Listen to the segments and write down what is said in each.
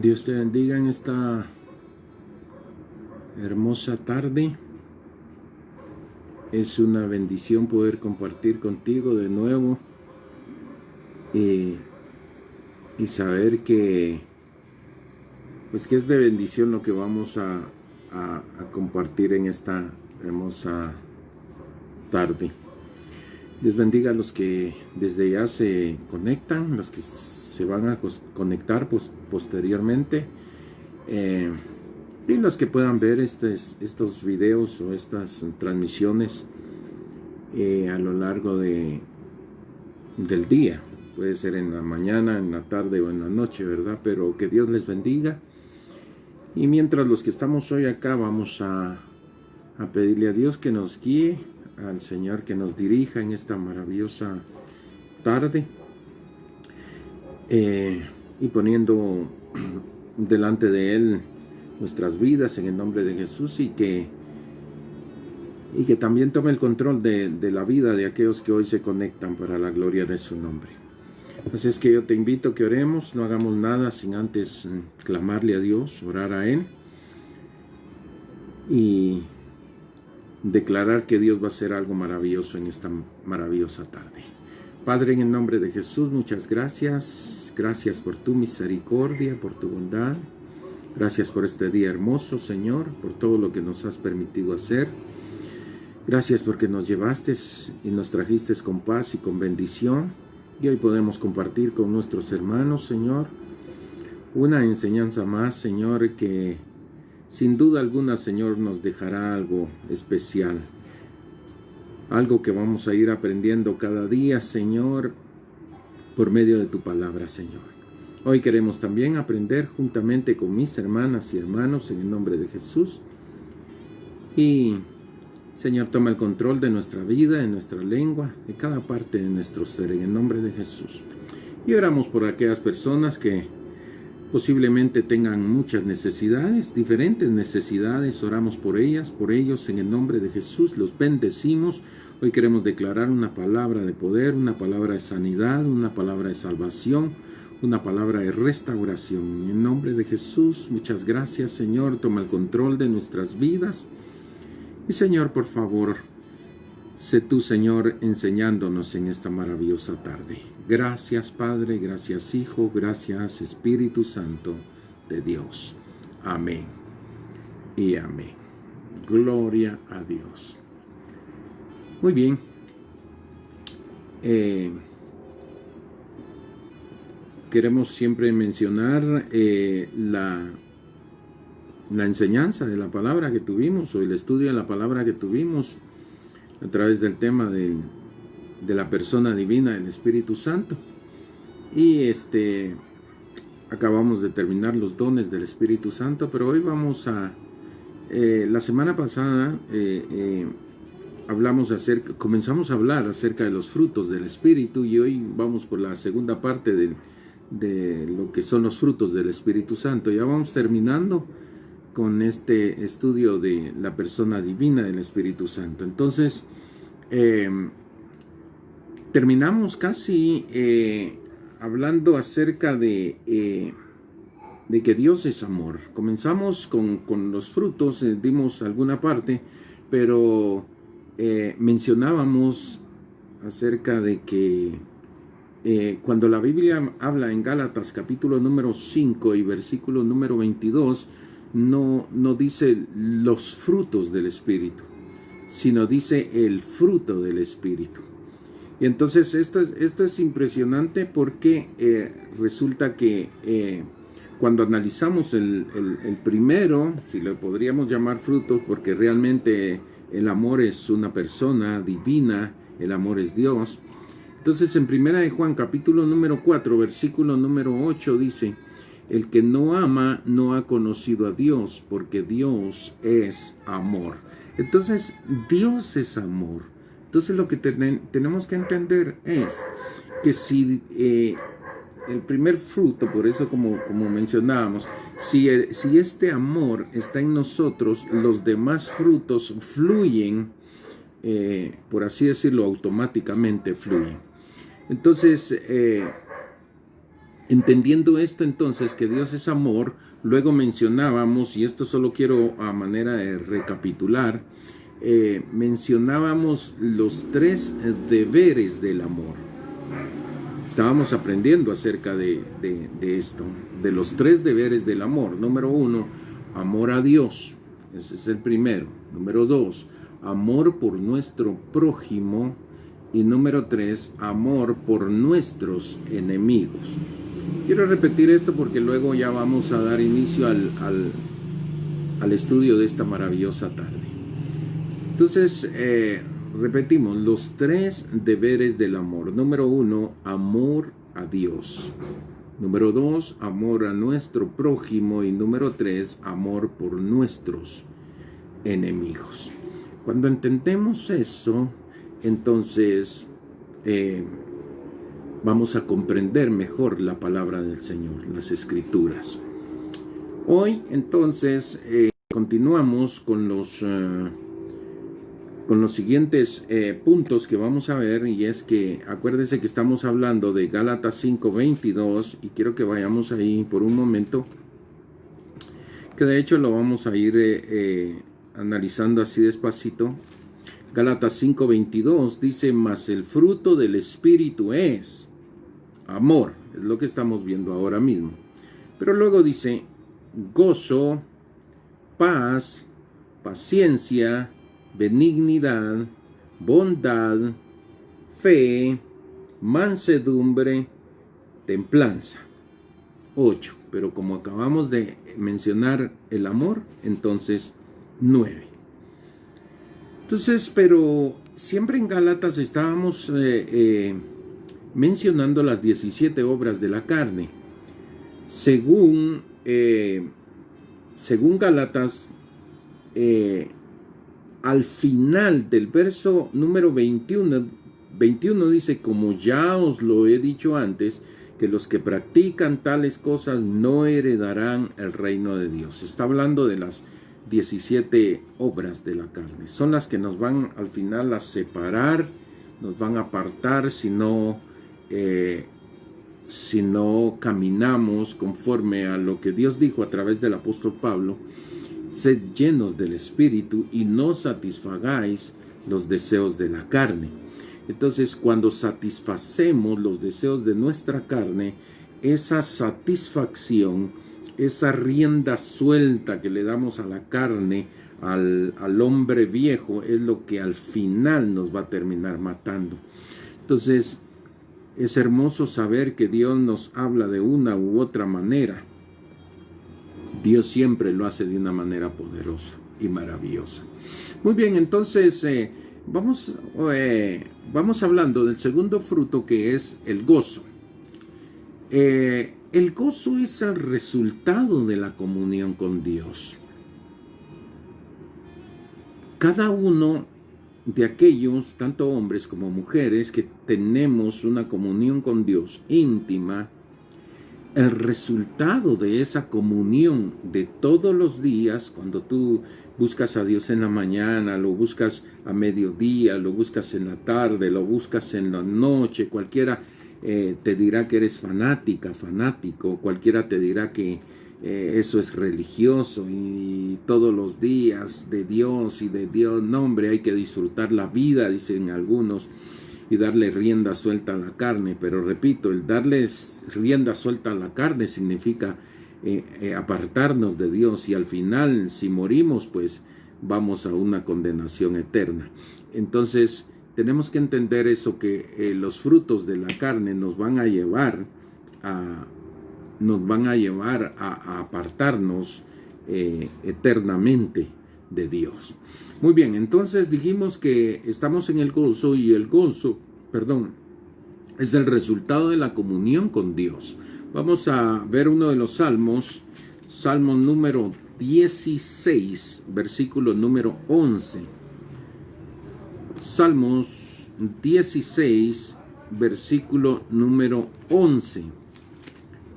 Dios te bendiga en esta hermosa tarde. Es una bendición poder compartir contigo de nuevo y saber que que es de bendición lo que vamos a compartir en esta hermosa tarde. Dios bendiga a los que desde ya se conectan, los que se van a conectar posteriormente, y los que puedan ver estos videos o estas transmisiones a lo largo del día. Puede ser en la mañana, en la tarde o en la noche, ¿verdad? Pero que Dios les bendiga. Y mientras los que estamos hoy acá vamos a pedirle a Dios que nos guíe, al Señor que nos dirija en esta maravillosa tarde, y poniendo delante de Él nuestras vidas en el nombre de Jesús, y que también tome el control de la vida de aquellos que hoy se conectan para la gloria de su nombre. Así es que yo te invito a que oremos. No hagamos nada sin antes clamarle a Dios, orar a Él y declarar que Dios va a hacer algo maravilloso en esta maravillosa tarde. Padre, en el nombre de Jesús, muchas gracias. Gracias por tu misericordia, por tu bondad. Gracias por este día hermoso, Señor, por todo lo que nos has permitido hacer. Gracias porque nos llevaste y nos trajiste con paz y con bendición. Y hoy podemos compartir con nuestros hermanos, Señor, una enseñanza más, Señor, que sin duda alguna, Señor, nos dejará algo especial. Algo que vamos a ir aprendiendo cada día, Señor, por medio de tu palabra, Señor. Hoy queremos también aprender juntamente con mis hermanas y hermanos en el nombre de Jesús. Y, Señor, toma el control de nuestra vida, de nuestra lengua, de cada parte de nuestro ser, en el nombre de Jesús. Y oramos por aquellas personas que posiblemente tengan muchas necesidades, diferentes necesidades. Oramos por ellas, por ellos, en el nombre de Jesús. Los bendecimos. Hoy queremos declarar una palabra de poder, una palabra de sanidad, una palabra de salvación, una palabra de restauración. En el nombre de Jesús, muchas gracias, Señor. Toma el control de nuestras vidas. Y, Señor, por favor, sé tú, Señor, enseñándonos en esta maravillosa tarde. Gracias, Padre, gracias, Hijo, gracias, Espíritu Santo de Dios. Amén y amén. Gloria a Dios. Muy bien. Queremos siempre mencionar la enseñanza de la palabra que tuvimos, o el estudio de la palabra que tuvimos a través del tema de la persona divina del Espíritu Santo. Y acabamos de terminar los dones del Espíritu Santo, pero hoy vamos a la semana pasada comenzamos a hablar acerca de los frutos del Espíritu, y hoy vamos por la segunda parte de lo que son los frutos del Espíritu Santo. Ya vamos terminando con este estudio de la persona divina del Espíritu Santo. Entonces, terminamos casi hablando acerca de que Dios es amor. Comenzamos con los frutos, dimos alguna parte, pero mencionábamos acerca de que cuando la Biblia habla en Gálatas capítulo número 5 y versículo número 22, no dice los frutos del Espíritu, sino dice el fruto del Espíritu. Y entonces esto es impresionante, porque resulta que cuando analizamos el primero, si lo podríamos llamar frutos, porque realmente el amor es una persona divina, el amor es Dios. Entonces en 1 de Juan capítulo número 4, versículo número 8 dice: el que no ama no ha conocido a Dios, porque Dios es amor. Entonces, Dios es amor. Entonces, lo que tenemos que entender es que si el primer fruto, por eso como mencionábamos, si este amor está en nosotros, los demás frutos fluyen, por así decirlo, automáticamente fluyen. Entonces, Entendiendo esto entonces, que Dios es amor, luego mencionábamos, y esto solo quiero a manera de recapitular, mencionábamos los 3 deberes del amor. Estábamos aprendiendo acerca de esto, de los 3 deberes del amor. Número 1, amor a Dios. Ese es el primero. Número 2, amor por nuestro prójimo. Y número 3, amor por nuestros enemigos. Quiero repetir esto porque luego ya vamos a dar inicio al estudio de esta maravillosa tarde. Entonces, repetimos, los 3 deberes del amor. Número 1, amor a Dios. Número 2, amor a nuestro prójimo. Y número 3, amor por nuestros enemigos. Cuando entendemos eso, entonces vamos a comprender mejor la palabra del Señor, las Escrituras. Hoy, entonces, continuamos con los siguientes puntos que vamos a ver, y es que acuérdense que estamos hablando de Gálatas 5:22, y quiero que vayamos ahí por un momento, que de hecho lo vamos a ir analizando así despacito. Gálatas 5:22 dice: mas el fruto del Espíritu es amor. Es lo que estamos viendo ahora mismo. Pero luego dice gozo, paz, paciencia, benignidad, bondad, fe, mansedumbre, templanza. 8. Pero como acabamos de mencionar el amor, entonces 9. Entonces, pero siempre en Gálatas estábamos mencionando las 17 obras de la carne. Según Gálatas, al final del verso número 21 dice: como ya os lo he dicho antes, que los que practican tales cosas no heredarán el reino de Dios. Está hablando de las 17 obras de la carne. Son las que nos van al final a separar, nos van a apartar si no caminamos conforme a lo que Dios dijo a través del apóstol Pablo: sed llenos del Espíritu y no satisfagáis los deseos de la carne. Entonces, cuando satisfacemos los deseos de nuestra carne, esa satisfacción, esa rienda suelta que le damos a la carne, al hombre viejo, es lo que al final nos va a terminar matando. Entonces, es hermoso saber que Dios nos habla de una u otra manera. Dios siempre lo hace de una manera poderosa y maravillosa. Muy bien, entonces vamos hablando del segundo fruto, que es el gozo. El gozo es el resultado de la comunión con Dios. Cada uno de aquellos, tanto hombres como mujeres, que tenemos una comunión con Dios íntima, el resultado de esa comunión de todos los días, cuando tú buscas a Dios en la mañana, lo buscas a mediodía, lo buscas en la tarde, lo buscas en la noche, cualquiera te dirá que eres fanática, fanático, cualquiera te dirá que eso es religioso y todos los días de Dios y de Dios. No, hombre, hay que disfrutar la vida, dicen algunos, y darle rienda suelta a la carne. Pero repito, el darle rienda suelta a la carne significa apartarnos de Dios, y al final, si morimos, pues vamos a una condenación eterna. Entonces tenemos que entender eso, que los frutos de la carne nos van a llevar a apartarnos eternamente de Dios. Muy bien, entonces dijimos que estamos en el gozo, y el gozo, es el resultado de la comunión con Dios. Vamos a ver uno de los salmos, Salmo número 16, versículo número 11. Salmos 16, versículo número 11.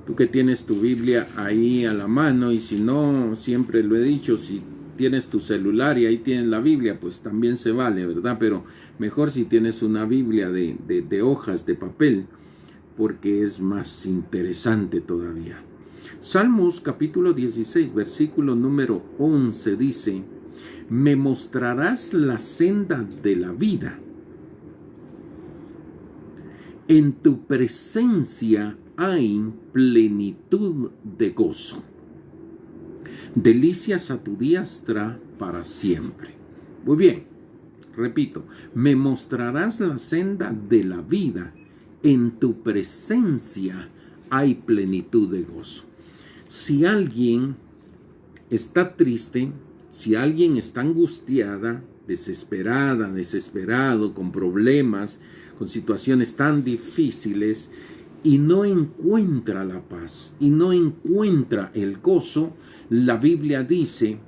Tú que tienes tu Biblia ahí a la mano, y si no, siempre lo he dicho, si tienes tu celular y ahí tienes la Biblia, pues también se vale, ¿verdad? Pero mejor si tienes una Biblia de hojas, de papel, porque es más interesante todavía. Salmos capítulo 16, versículo número 11 dice: me mostrarás la senda de la vida. En tu presencia hay plenitud de gozo. Delicias a tu diestra para siempre. Muy bien, repito, me mostrarás la senda de la vida. En tu presencia hay plenitud de gozo. Si alguien está triste, si alguien está angustiada, desesperada, desesperado, con problemas, con situaciones tan difíciles, y no encuentra la paz, y no encuentra el gozo, la Biblia dice: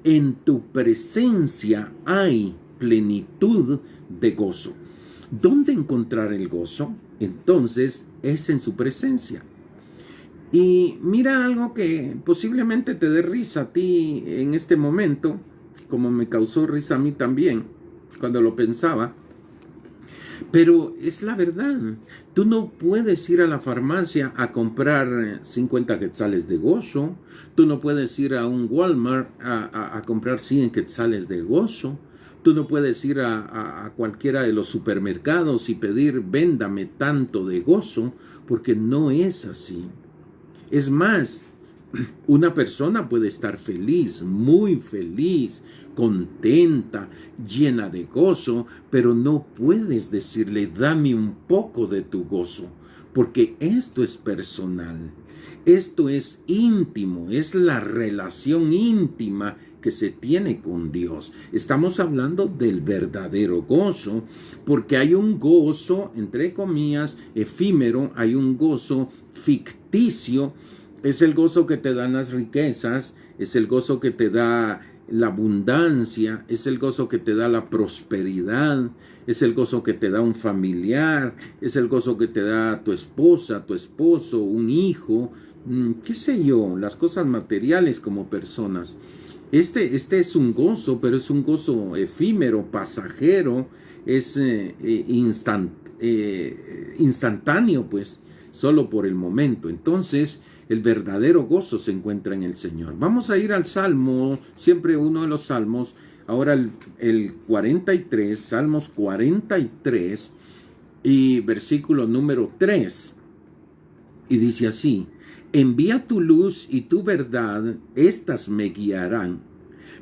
en tu presencia hay plenitud de gozo. ¿Dónde encontrar el gozo? Entonces es en su presencia. Y mira algo que posiblemente te dé risa a ti en este momento, como me causó risa a mí también cuando lo pensaba. Pero es la verdad. Tú no puedes ir a la farmacia a comprar 50 quetzales de gozo. Tú no puedes ir a un Walmart a comprar 100 quetzales de gozo. Tú no puedes ir a cualquiera de los supermercados y pedir: véndame tanto de gozo, porque no es así. Es más, una persona puede estar feliz, muy feliz, contenta, llena de gozo, pero no puedes decirle: dame un poco de tu gozo, porque esto es personal, esto es íntimo, es la relación íntima que se tiene con Dios. Estamos hablando del verdadero gozo, porque hay un gozo, entre comillas, efímero, hay un gozo ficticio. Es el gozo que te dan las riquezas, es el gozo que te da la abundancia, es el gozo que te da la prosperidad, es el gozo que te da un familiar, es el gozo que te da tu esposa, tu esposo, un hijo, qué sé yo, las cosas materiales como personas. Este es un gozo, pero es un gozo efímero, pasajero, es instantáneo, pues, solo por el momento. Entonces, el verdadero gozo se encuentra en el Señor. Vamos a ir al Salmo, siempre uno de los Salmos, ahora el 43, Salmos 43 y versículo número 3. Y dice así: envía tu luz y tu verdad, estas me guiarán,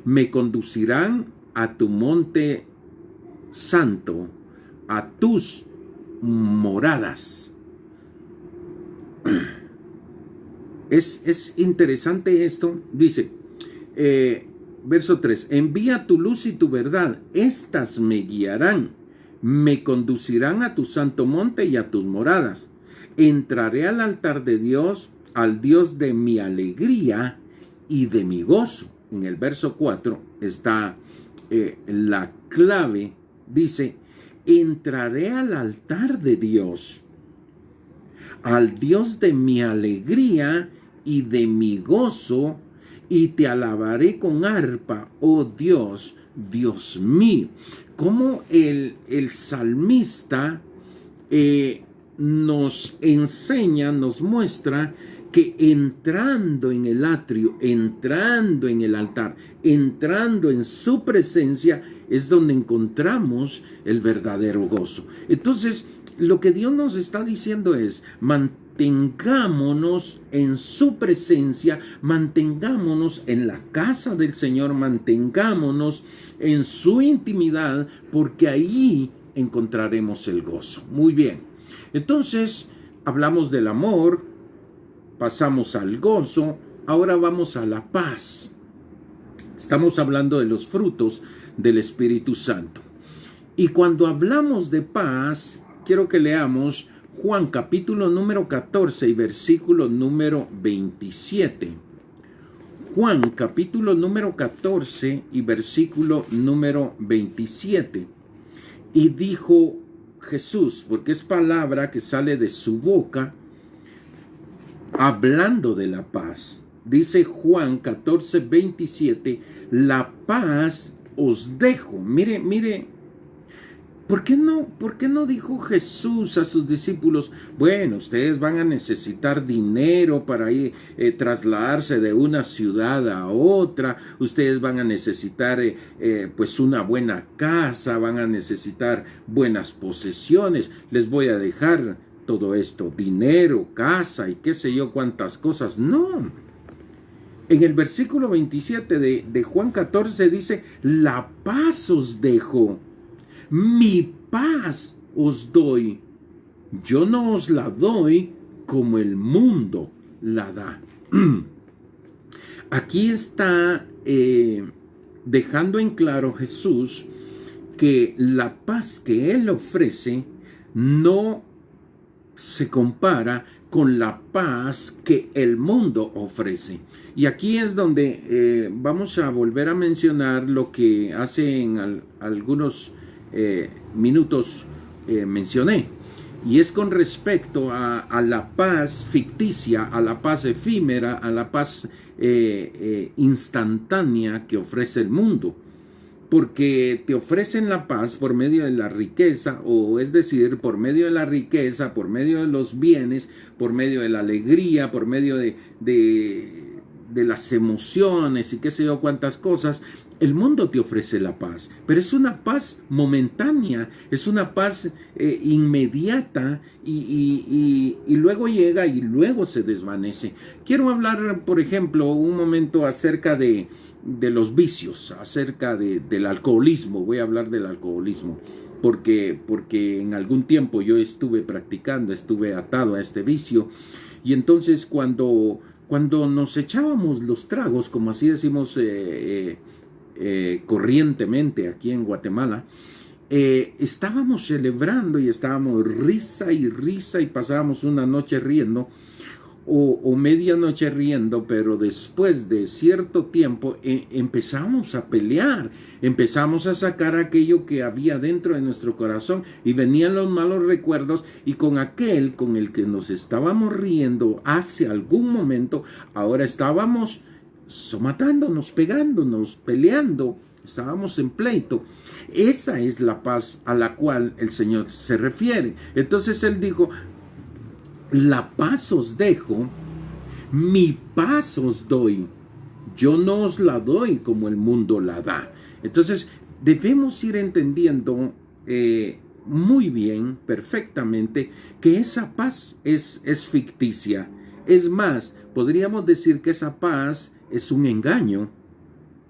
me conducirán a tu monte santo, a tus moradas. Es interesante esto. Dice, verso 3, envía tu luz y tu verdad, estas me guiarán, me conducirán a tu santo monte y a tus moradas. Entraré al altar de Dios, al Dios de mi alegría y de mi gozo. En el verso 4 está la clave. Dice, entraré al altar de Dios, al Dios de mi alegría y de mi gozo, y te alabaré con arpa, oh Dios, Dios mío. Como el salmista nos enseña, nos muestra que entrando en el atrio, entrando en el altar, entrando en su presencia, es donde encontramos el verdadero gozo. Entonces, lo que Dios nos está diciendo es: mantengámonos en su presencia, mantengámonos en la casa del Señor, mantengámonos en su intimidad, porque ahí encontraremos el gozo. Muy bien. Entonces, hablamos del amor, pasamos al gozo, ahora vamos a la paz. Estamos hablando de los frutos del Espíritu Santo. Y cuando hablamos de paz, quiero que leamos Juan capítulo número 14 y versículo número 27. Juan capítulo número 14 y versículo número 27. Y dijo Jesús, porque es palabra que sale de su boca, hablando de la paz. Dice Juan 14, 27, la paz os dejo. Mire por qué no dijo Jesús a sus discípulos, bueno, ustedes van a necesitar dinero para ir, trasladarse de una ciudad a otra, ustedes van a necesitar pues una buena casa, van a necesitar buenas posesiones, les voy a dejar todo esto, dinero, casa y qué sé yo cuántas cosas? No. En el versículo 27 de Juan 14 dice, la paz os dejo. Mi paz os doy, yo no os la doy como el mundo la da. Aquí está dejando en claro Jesús que la paz que Él ofrece no se compara con la paz que el mundo ofrece. Y aquí es donde vamos a volver a mencionar lo que hace en algunos minutos mencioné, y es con respecto a la paz ficticia, a la paz efímera, a la paz instantánea que ofrece el mundo, porque te ofrecen la paz por medio de la riqueza, o es decir, por medio de la riqueza, por medio de los bienes, por medio de la alegría, por medio de las emociones y qué sé yo cuántas cosas. El mundo te ofrece la paz, pero es una paz momentánea, es una paz inmediata y luego llega y luego se desvanece. Quiero hablar, por ejemplo, un momento acerca de los vicios, acerca del alcoholismo. Voy a hablar del alcoholismo porque en algún tiempo yo estuve practicando, estuve atado a este vicio, y entonces cuando nos echábamos los tragos, como así decimos corrientemente aquí en Guatemala, estábamos celebrando y estábamos risa y risa y pasábamos una noche riendo o medianoche riendo, pero después de cierto tiempo empezamos a pelear, empezamos a sacar aquello que había dentro de nuestro corazón y venían los malos recuerdos, y con aquel con el que nos estábamos riendo hace algún momento, ahora estábamos matándonos, pegándonos, peleando, estábamos en pleito. Esa es la paz a la cual el Señor se refiere. Entonces Él dijo, la paz os dejo, mi paz os doy, yo no os la doy como el mundo la da. Entonces debemos ir entendiendo muy bien, perfectamente, que esa paz es ficticia. Es más, podríamos decir que esa paz es un engaño,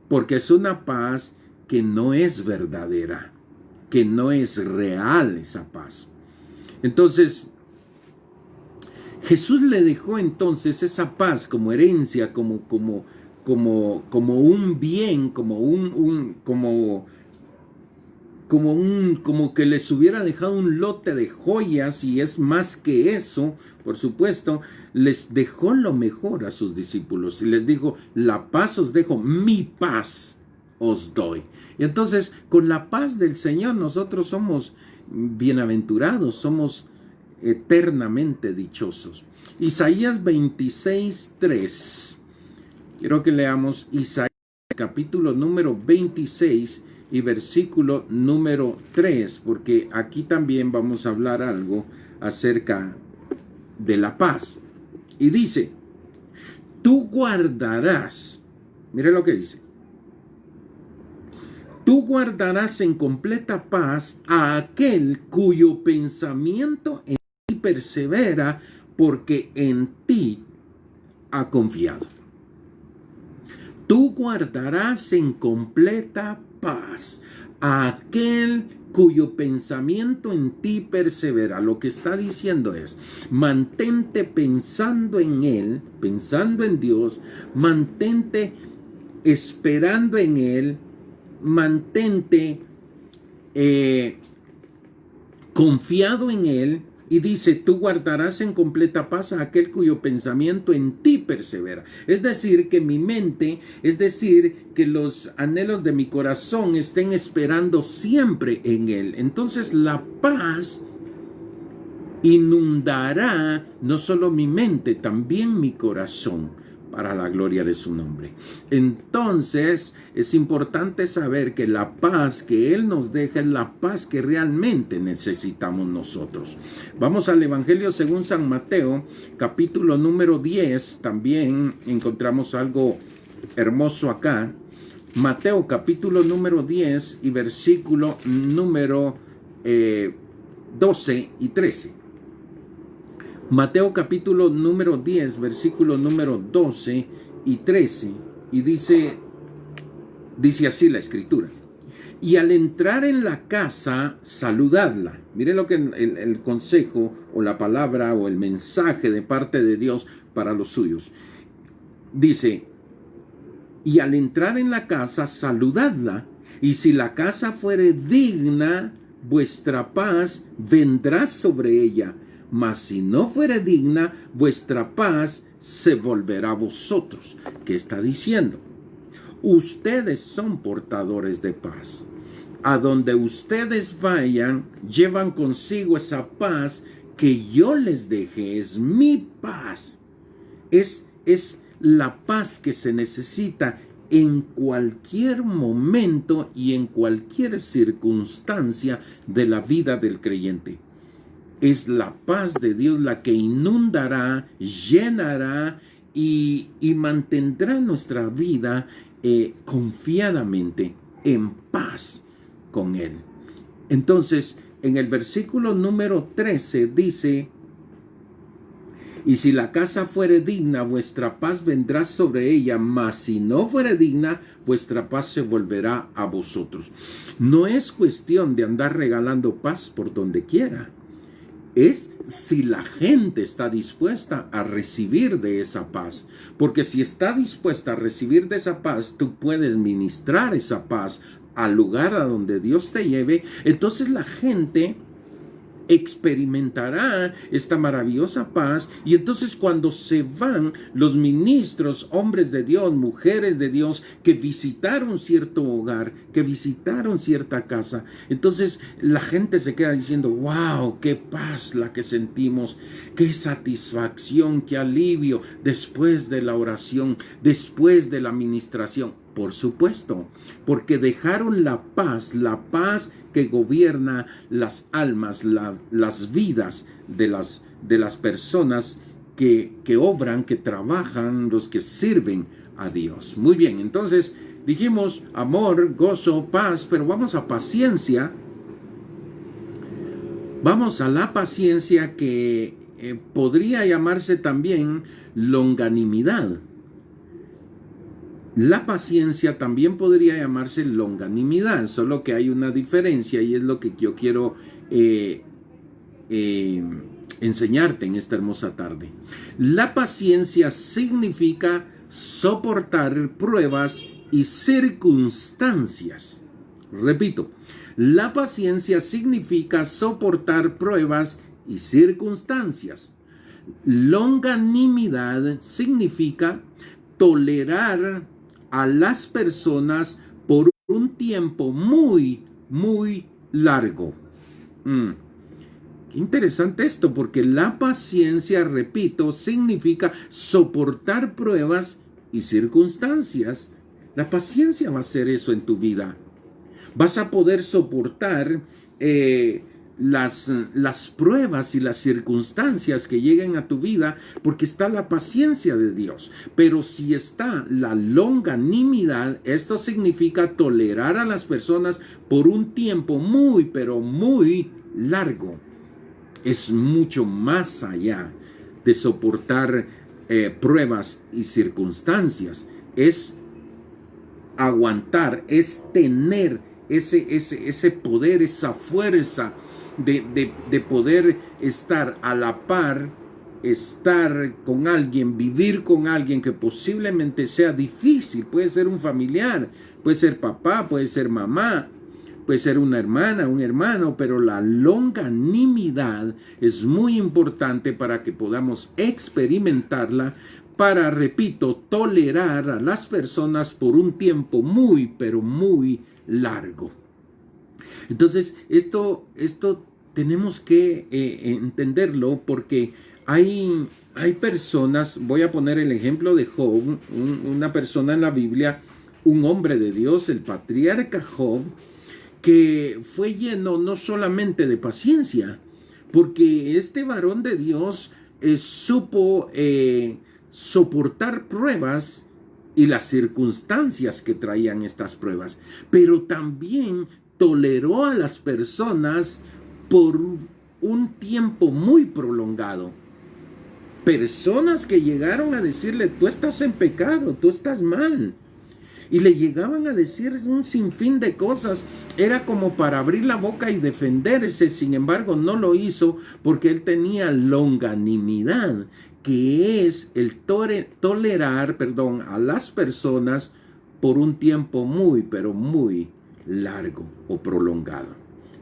porque es una paz que no es verdadera, que no es real esa paz. Entonces, Jesús le dejó entonces esa paz como herencia, como un bien, como que les hubiera dejado un lote de joyas, y es más que eso, por supuesto. Les dejó lo mejor a sus discípulos y les dijo, la paz os dejo, mi paz os doy. Y entonces, con la paz del Señor nosotros somos bienaventurados, somos eternamente dichosos. Isaías 26:3. Quiero que leamos Isaías capítulo número 26 y versículo número 3, porque aquí también vamos a hablar algo acerca de la paz. Y dice, tú guardarás, mire lo que dice, tú guardarás en completa paz a aquel cuyo pensamiento en ti persevera, porque en ti ha confiado. Tú guardarás en completa paz a aquel cuyo pensamiento en ti persevera. Lo que está diciendo es, mantente pensando en Él, pensando en Dios, mantente esperando en Él, mantente confiado en Él. Y dice, tú guardarás en completa paz a aquel cuyo pensamiento en ti persevera. Es decir, que mi mente, es decir, que los anhelos de mi corazón estén esperando siempre en Él. Entonces la paz inundará no solo mi mente, también mi corazón. para la gloria de su nombre. Entonces, es importante saber que la paz que Él nos deja es la paz que realmente necesitamos nosotros. Vamos al Evangelio según San Mateo, capítulo número 10. También encontramos algo hermoso acá. Mateo, capítulo número 10 y versículo número 12 y 13. Mateo capítulo número 10, versículo número 12 y 13. Y dice así la escritura. Y al entrar en la casa, saludadla. Miren lo que el consejo o la palabra o el mensaje de parte de Dios para los suyos. Dice, y al entrar en la casa, saludadla. Y si la casa fuere digna, vuestra paz vendrá sobre ella. Mas si no fuere digna, vuestra paz se volverá a vosotros. ¿Qué está diciendo? Ustedes son portadores de paz. A donde ustedes vayan, llevan consigo esa paz que yo les dejé. Es mi paz. Es la paz que se necesita en cualquier momento y en cualquier circunstancia de la vida del creyente. Es la paz de Dios la que inundará, llenará y mantendrá nuestra vida confiadamente en paz con Él. Entonces, en el versículo número 13 dice, y si la casa fuere digna, vuestra paz vendrá sobre ella, mas si no fuere digna, vuestra paz se volverá a vosotros. No es cuestión de andar regalando paz por donde quiera. Es si la gente está dispuesta a recibir de esa paz. Porque si está dispuesta a recibir de esa paz, tú puedes ministrar esa paz al lugar a donde Dios te lleve. Entonces la gente experimentará esta maravillosa paz, y entonces cuando se van los ministros, hombres de Dios, mujeres de Dios, que visitaron cierto hogar, que visitaron cierta casa, entonces la gente se queda diciendo, wow, qué paz la que sentimos, qué satisfacción, qué alivio después de la oración, después de la ministración. Por supuesto, porque dejaron la paz que gobierna las almas, las vidas de las personas que obran, que trabajan, los que sirven a Dios. Muy bien, entonces dijimos amor, gozo, paz, pero vamos a paciencia. Vamos a la paciencia que podría llamarse también longanimidad. La paciencia también podría llamarse longanimidad, solo que hay una diferencia y es lo que yo quiero enseñarte en esta hermosa tarde. La paciencia significa soportar pruebas y circunstancias. Repito, la paciencia significa soportar pruebas y circunstancias. Longanimidad significa tolerar a las personas por un tiempo muy, muy largo. Qué interesante esto, porque la paciencia, repito, significa soportar pruebas y circunstancias. La paciencia va a hacer eso en tu vida. Vas a poder soportar las pruebas y las circunstancias que lleguen a tu vida, porque está la paciencia de Dios. Pero si está la longanimidad, esto significa tolerar a las personas por un tiempo muy, pero muy largo. Es mucho más allá de soportar pruebas y circunstancias. Es aguantar, es tener ese poder, esa fuerza de poder estar a la par, estar con alguien, vivir con alguien que posiblemente sea difícil. Puede ser un familiar, puede ser papá, puede ser mamá, puede ser una hermana, un hermano, pero la longanimidad es muy importante para que podamos experimentarla, para, repito, tolerar a las personas por un tiempo muy, pero muy largo. Entonces, esto tenemos que entenderlo, porque Hay personas, voy a poner el ejemplo de Job, una persona en la Biblia, un hombre de Dios, el patriarca Job, que fue lleno no solamente de paciencia, porque este varón de Dios supo soportar pruebas y las circunstancias que traían estas pruebas, pero también toleró a las personas por un tiempo muy prolongado. Personas que llegaron a decirle, tú estás en pecado, tú estás mal. Y le llegaban a decir un sinfín de cosas. Era como para abrir la boca y defenderse. Sin embargo, no lo hizo porque él tenía longanimidad, que es el tolerar, a las personas por un tiempo muy, pero muy largo o prolongado.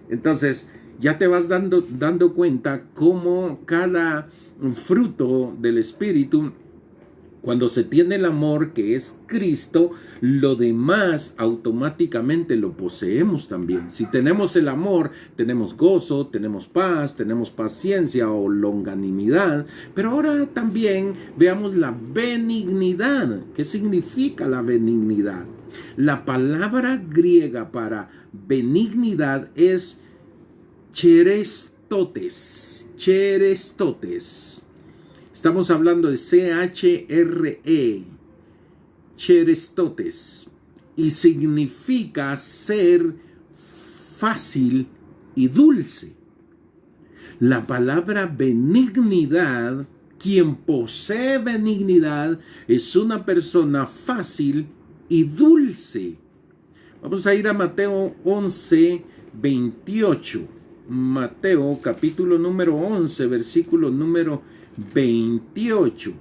Entonces, ya te vas dando cuenta cómo cada fruto del Espíritu, cuando se tiene el amor que es Cristo, lo demás automáticamente lo poseemos también. Si tenemos el amor, tenemos gozo, tenemos paz, tenemos paciencia o longanimidad. Pero ahora también veamos la benignidad. ¿Qué significa la benignidad? La palabra griega para benignidad es cherestotes. Cherestotes. Estamos hablando de C-H-R-E, cherestotes, y significa ser fácil y dulce. La palabra benignidad, quien posee benignidad, es una persona fácil y dulce. Vamos a ir a Mateo 11, 28. Mateo capítulo número 11, versículo número 28.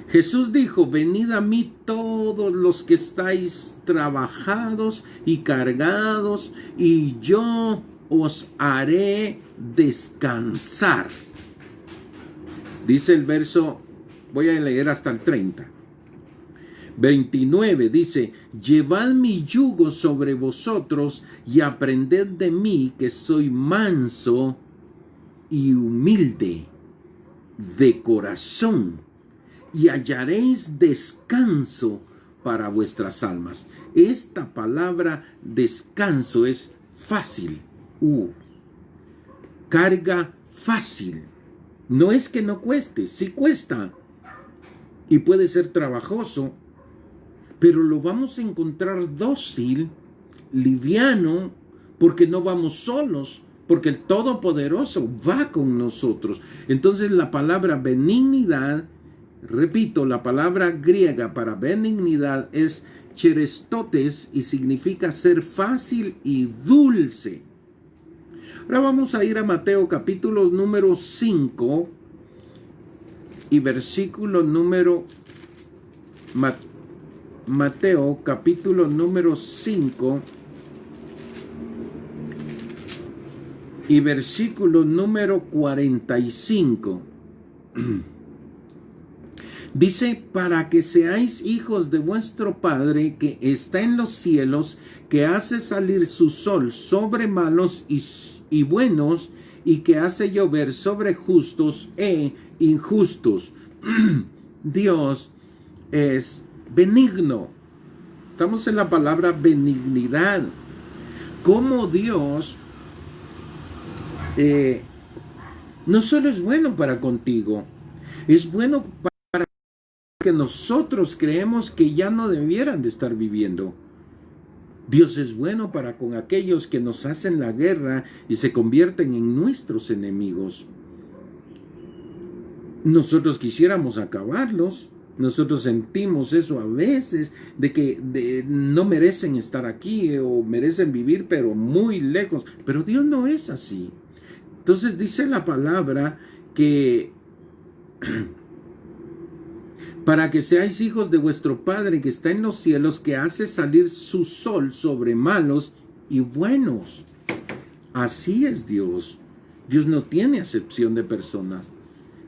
Jesús dijo, venid a mí todos los que estáis trabajados y cargados, y yo os haré descansar. Dice el verso, voy a leer hasta el 30. 29 dice, llevad mi yugo sobre vosotros y aprended de mí, que soy manso y humilde de corazón, y hallaréis descanso para vuestras almas. Esta palabra descanso es fácil, carga fácil. No es que no cueste, sí cuesta y puede ser trabajoso, pero lo vamos a encontrar dócil, liviano, porque no vamos solos, porque el Todopoderoso va con nosotros. Entonces la palabra benignidad, repito, la palabra griega para benignidad es cherestotes y significa ser fácil y dulce. Ahora vamos a ir a Mateo capítulo número 5 y versículo número... Mateo capítulo número 5 y versículo número 45. Dice, para que seáis hijos de vuestro Padre que está en los cielos, que hace salir su sol sobre malos y buenos, y que hace llover sobre justos e injustos. Dios es benigno. Estamos en la palabra benignidad. Como Dios no solo es bueno para contigo, es bueno para que nosotros creemos que ya no debieran de estar viviendo. Dios es bueno para con aquellos que nos hacen la guerra y se convierten en nuestros enemigos. Nosotros quisiéramos acabarlos. Nosotros sentimos eso a veces, de que no merecen estar aquí o merecen vivir, pero muy lejos. Pero Dios no es así. Entonces dice la palabra que para que seáis hijos de vuestro Padre que está en los cielos, que hace salir su sol sobre malos y buenos. Así es Dios. Dios no tiene acepción de personas.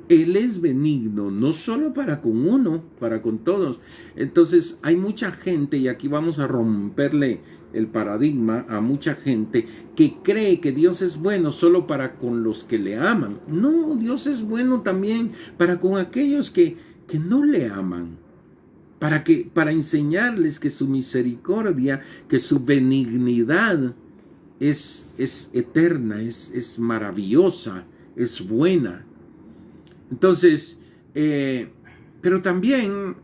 Él es benigno, no solo para con uno, para con todos. Entonces hay mucha gente, y aquí vamos a romperle el paradigma a mucha gente que cree que Dios es bueno solo para con los que le aman. No, Dios es bueno también para con aquellos que no le aman. Para enseñarles que su misericordia, que su benignidad es eterna, es maravillosa, es buena. Entonces, pero también,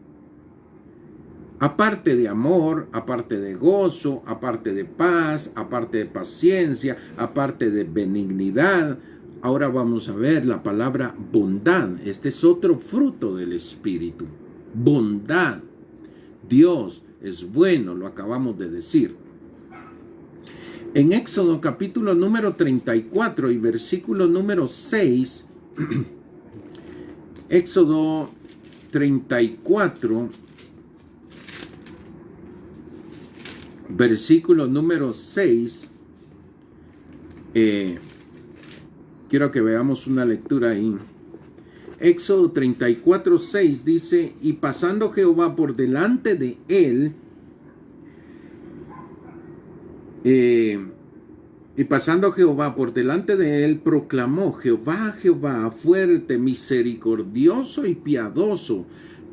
aparte de amor, aparte de gozo, aparte de paz, aparte de paciencia, aparte de benignidad, ahora vamos a ver la palabra bondad. Este es otro fruto del Espíritu. Bondad. Dios es bueno, lo acabamos de decir. En Éxodo capítulo número 34 y versículo número 6, Éxodo 34, versículo número 6, quiero que veamos una lectura ahí. Éxodo 34, 6 dice, y pasando Jehová por delante de él, proclamó, Jehová, Jehová, fuerte, misericordioso y piadoso,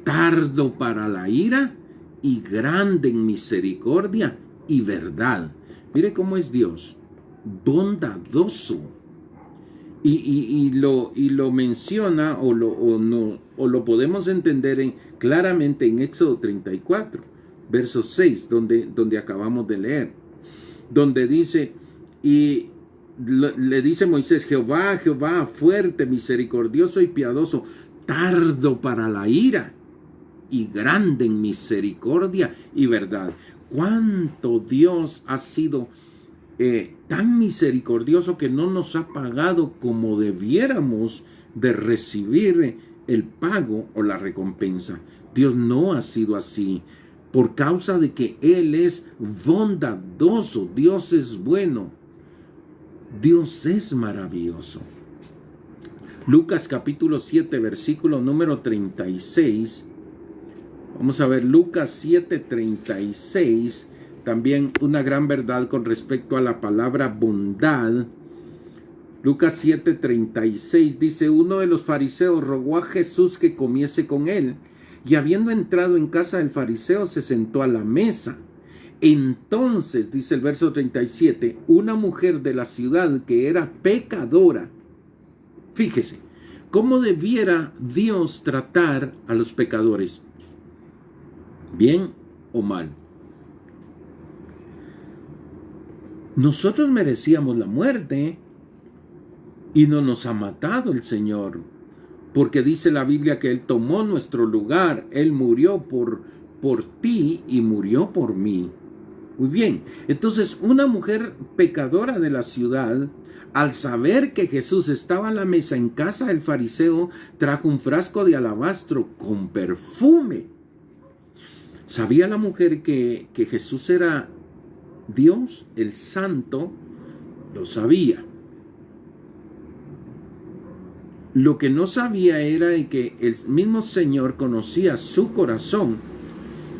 tardo para la ira y grande en misericordia y verdad. Mire cómo es Dios, bondadoso. Y lo menciona o lo podemos entender claramente en Éxodo 34, verso 6, donde acabamos de leer, donde dice, y le dice Moisés, Jehová, Jehová, fuerte, misericordioso y piadoso, tardo para la ira y grande en misericordia y verdad. ¿Cuánto Dios ha sido tan misericordioso que no nos ha pagado como debiéramos de recibir el pago o la recompensa? Dios no ha sido así, por causa de que Él es bondadoso. Dios es bueno, Dios es maravilloso. Lucas capítulo 7, versículo número 36. Vamos a ver Lucas 7, 36. También una gran verdad con respecto a la palabra bondad. Lucas 7, 36 dice, uno de los fariseos rogó a Jesús que comiese con él, y habiendo entrado en casa del fariseo se sentó a la mesa. Entonces, dice el verso 37, una mujer de la ciudad que era pecadora. Fíjese, ¿cómo debiera Dios tratar a los pecadores? ¿Bien o mal? Nosotros merecíamos la muerte y no nos ha matado el Señor, porque dice la Biblia que Él tomó nuestro lugar, Él murió por ti y murió por mí. Muy bien, entonces una mujer pecadora de la ciudad, al saber que Jesús estaba a la mesa en casa del fariseo, trajo un frasco de alabastro con perfume. ¿Sabía la mujer que Jesús era Dios, el Santo? Lo sabía. Lo que no sabía era que el mismo Señor conocía su corazón,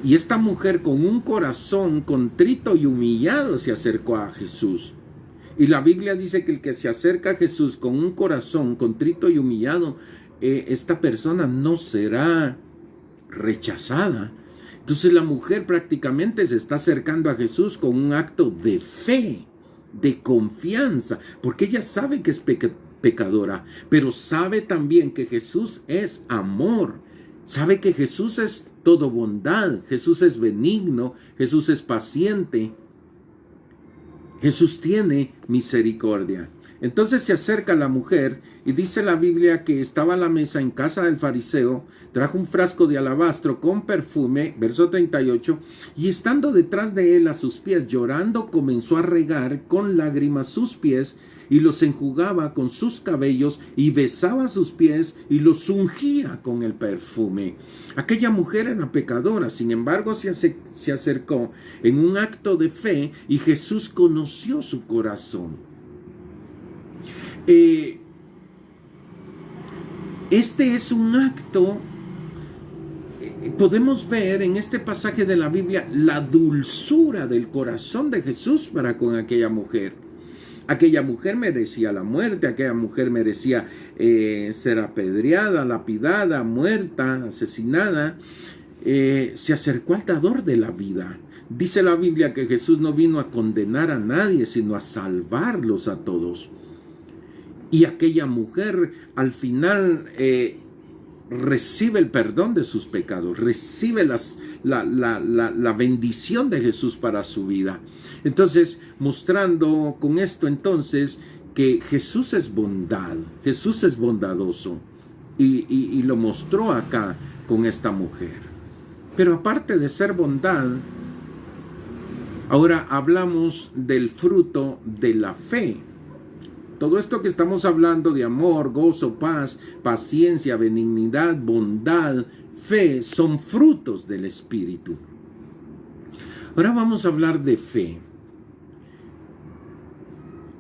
y esta mujer con un corazón contrito y humillado se acercó a Jesús. Y la Biblia dice que el que se acerca a Jesús con un corazón contrito y humillado, esta persona no será rechazada. Entonces la mujer prácticamente se está acercando a Jesús con un acto de fe, de confianza, porque ella sabe que es pecadora, pero sabe también que Jesús es amor, sabe que Jesús es todo bondad, Jesús es benigno, Jesús es paciente, Jesús tiene misericordia. Entonces se acerca la mujer y dice la Biblia que estaba a la mesa en casa del fariseo, trajo un frasco de alabastro con perfume, verso 38, y estando detrás de él a sus pies, llorando, comenzó a regar con lágrimas sus pies y los enjugaba con sus cabellos y besaba sus pies y los ungía con el perfume. Aquella mujer era pecadora, sin embargo se acercó en un acto de fe y Jesús conoció su Este es un acto, podemos ver en este pasaje de la Biblia la dulzura del corazón de Jesús para con aquella mujer. Aquella mujer merecía la muerte, aquella mujer merecía ser apedreada, lapidada, muerta, asesinada. Se acercó al dador de la vida. Dice la Biblia que Jesús no vino a condenar a nadie, sino a salvarlos a todos. Y aquella mujer al final recibe el perdón de sus pecados, recibe la bendición de Jesús para su vida. Entonces, mostrando con esto entonces que Jesús es bondad, Jesús es bondadoso, y lo mostró acá con esta mujer. Pero aparte de ser bondad, ahora hablamos del fruto de la fe. Todo esto que estamos hablando de amor, gozo, paz, paciencia, benignidad, bondad, fe, son frutos del Espíritu. Ahora vamos a hablar de fe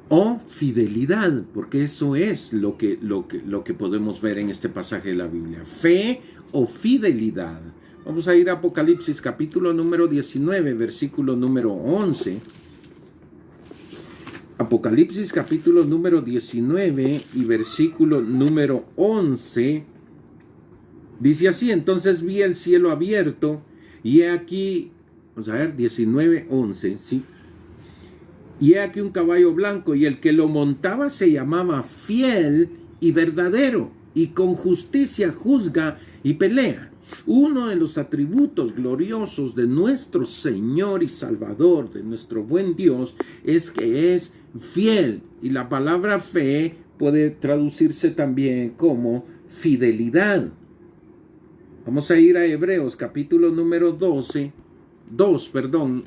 o fidelidad, porque eso es lo que podemos ver en este pasaje de la Biblia. Fe o fidelidad. Vamos a ir a Apocalipsis capítulo número 19, versículo número 11. Apocalipsis capítulo número 19 y versículo número 11. Dice así: entonces vi el cielo abierto y he aquí, vamos a ver, 19, 11, ¿sí? Y he aquí un caballo blanco, y el que lo montaba se llamaba Fiel y Verdadero, y con justicia juzga y pelea. Uno de los atributos gloriosos de nuestro Señor y Salvador, de nuestro buen Dios, es que es fiel. Y la palabra fe puede traducirse también como fidelidad. Vamos a ir a Hebreos capítulo número 2,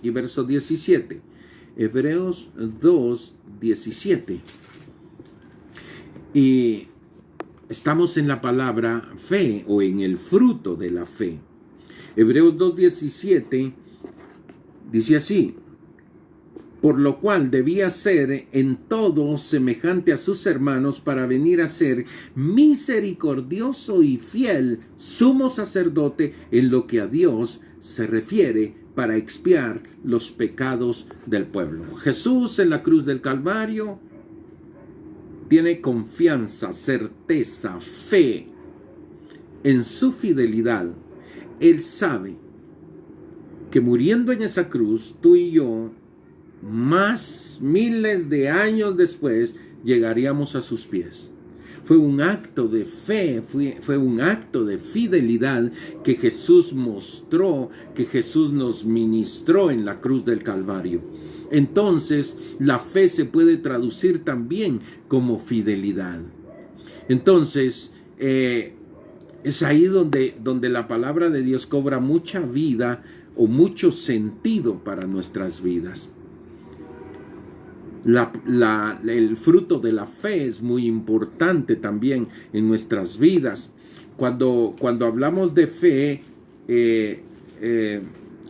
y verso 17. Hebreos 2, 17. Y estamos en la palabra fe o en el fruto de la fe. Hebreos 2:17 dice así: por lo cual debía ser en todo semejante a sus hermanos, para venir a ser misericordioso y fiel sumo sacerdote en lo que a Dios se refiere, para expiar los pecados del pueblo. Jesús en la cruz del Calvario tiene confianza, certeza, fe en su fidelidad. Él sabe que muriendo en esa cruz, tú y yo, más miles de años después, llegaríamos a sus pies. Fue un acto de fe, fue un acto de fidelidad que Jesús mostró, que Jesús nos ministró en la cruz del Calvario. Entonces, la fe se puede traducir también como fidelidad. Entonces, es ahí donde la palabra de Dios cobra mucha vida o mucho sentido para nuestras vidas. El fruto de la fe es muy importante también en nuestras vidas. Cuando hablamos de fe,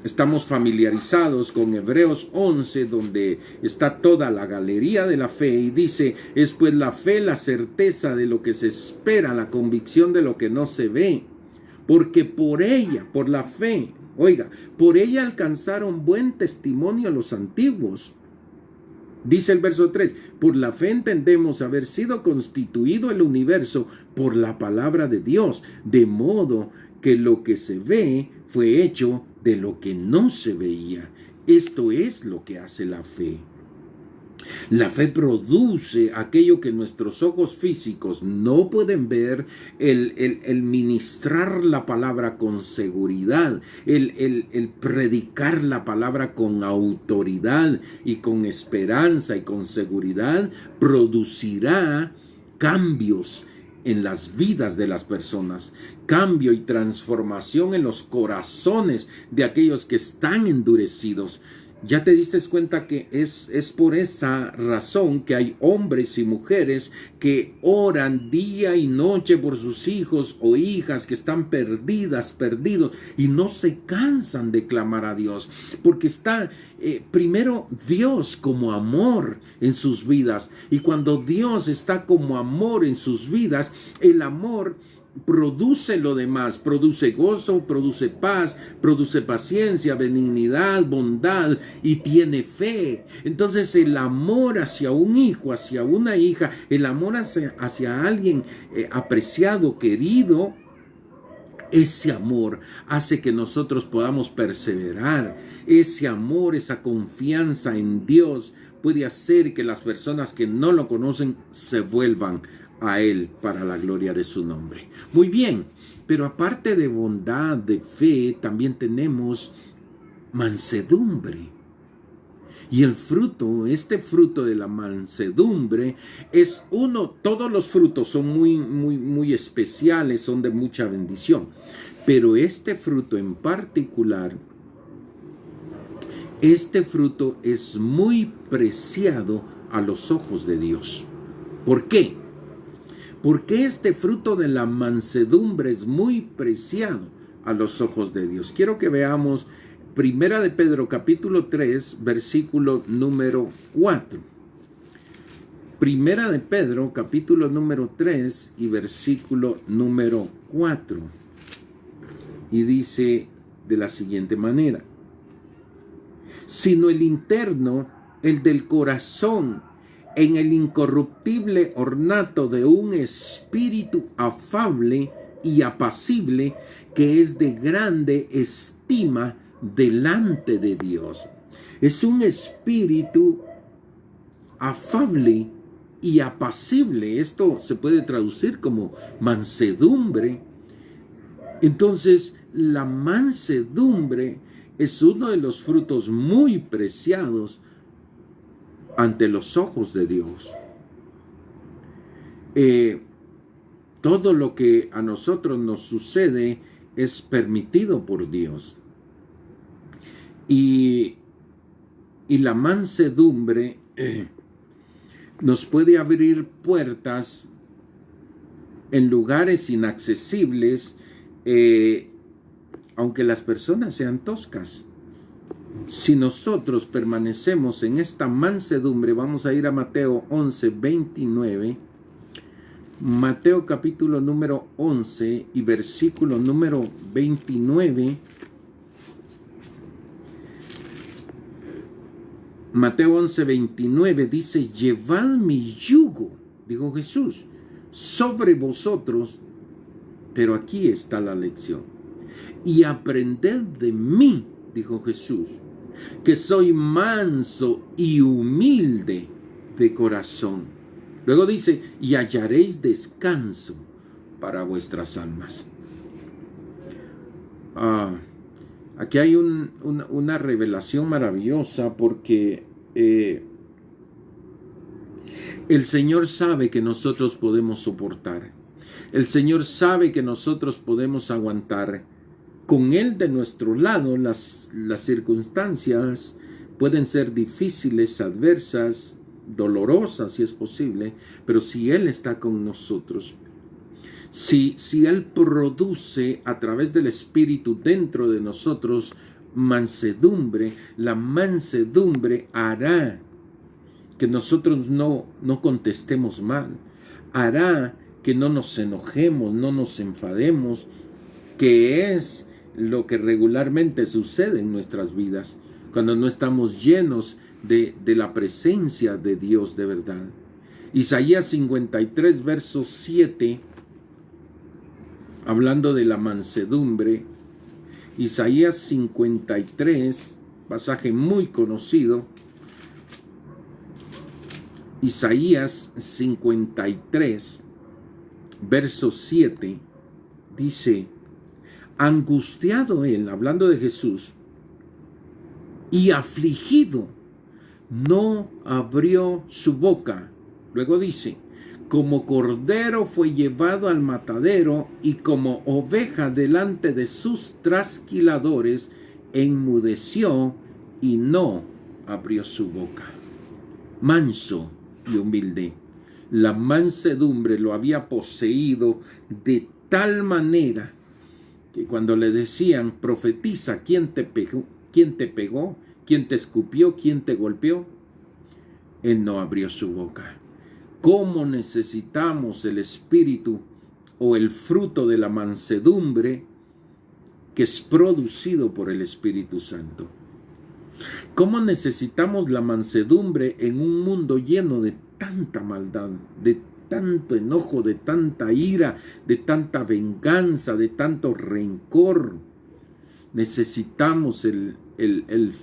estamos familiarizados con Hebreos 11, donde está toda la galería de la fe, y dice: es pues la fe la certeza de lo que se espera, la convicción de lo que no se ve, porque por ella, por la fe, oiga, por ella alcanzaron buen testimonio los antiguos. Dice el verso 3, por la fe entendemos haber sido constituido el universo por la palabra de Dios, de modo que lo que se ve fue hecho de lo que no se veía. Esto es lo que hace la fe. La fe produce aquello que nuestros ojos físicos no pueden ver, el ministrar la palabra con seguridad, el predicar la palabra con autoridad y con esperanza y con seguridad, producirá cambios en las vidas de las personas, cambio y transformación en los corazones de aquellos que están endurecidos. Ya te diste cuenta que es por esa razón que hay hombres y mujeres que oran día y noche por sus hijos o hijas que están perdidos, y no se cansan de clamar a Dios, porque está primero Dios como amor en sus vidas, y cuando Dios está como amor en sus vidas, el amor produce lo demás, produce gozo, produce paz, produce paciencia, benignidad, bondad y tiene fe. Entonces el amor hacia un hijo, hacia una hija, el amor hacia alguien apreciado, querido, ese amor hace que nosotros podamos perseverar. Ese amor, esa confianza en Dios puede hacer que las personas que no lo conocen se vuelvan a Él para la gloria de su nombre. Muy bien, pero aparte de bondad, de fe, también tenemos mansedumbre. Y el fruto, este fruto de la mansedumbre es todos los frutos son muy especiales, son de mucha bendición. Pero este fruto en particular, este fruto es muy preciado a los ojos de Dios. ¿Por qué? Porque este fruto de la mansedumbre es muy preciado a los ojos de Dios. Quiero que veamos Primera de Pedro, capítulo 3, versículo número 4. Primera de Pedro, capítulo número 3 y versículo número 4. Y dice de la siguiente manera: sino el interno, el del corazón, en el incorruptible ornato de un espíritu afable y apacible, que es de grande estima delante de Dios. Es un espíritu afable y apacible. Esto se puede traducir como mansedumbre. Entonces, la mansedumbre es uno de los frutos muy preciados ante los ojos de Dios. Todo lo que a nosotros nos sucede es permitido por Dios. Y la mansedumbre nos puede abrir puertas en lugares inaccesibles, aunque las personas sean toscas. Si nosotros permanecemos en esta mansedumbre, vamos a ir a Mateo 11, 29. Mateo capítulo número 11 y versículo número 29. Mateo 11, 29 dice: llevad mi yugo, dijo Jesús, sobre vosotros, pero aquí está la lección, y aprended de mí, dijo Jesús, que soy manso y humilde de corazón. Luego dice: y hallaréis descanso para vuestras almas. Aquí hay una revelación maravillosa, porque el Señor sabe que nosotros podemos soportar. El Señor sabe que nosotros podemos aguantar. Con Él de nuestro lado, las circunstancias pueden ser difíciles, adversas, dolorosas si es posible, pero si Él está con nosotros, si Él produce a través del Espíritu dentro de nosotros mansedumbre, la mansedumbre hará que nosotros no contestemos mal, hará que no nos enojemos, no nos enfademos, que es lo que regularmente sucede en nuestras vidas cuando no estamos llenos de la presencia de Dios de verdad. Isaías 53, verso 7, hablando de la mansedumbre. Isaías 53, pasaje muy conocido. Isaías 53, verso 7, dice: angustiado él, hablando de Jesús, y afligido, no abrió su boca. Luego dice: como cordero fue llevado al matadero, y como oveja delante de sus trasquiladores, enmudeció y no abrió su boca. Manso y humilde. La mansedumbre lo había poseído de tal manera que cuando le decían: profetiza, ¿quién te pegó? ¿Quién te escupió? ¿Quién te golpeó? Él no abrió su boca. ¿Cómo necesitamos el Espíritu o el fruto de la mansedumbre que es producido por el Espíritu Santo. ¿Cómo necesitamos la mansedumbre en un mundo lleno de tanta maldad, de tanto enojo, de tanta ira, de tanta venganza, de tanto rencor? Necesitamos el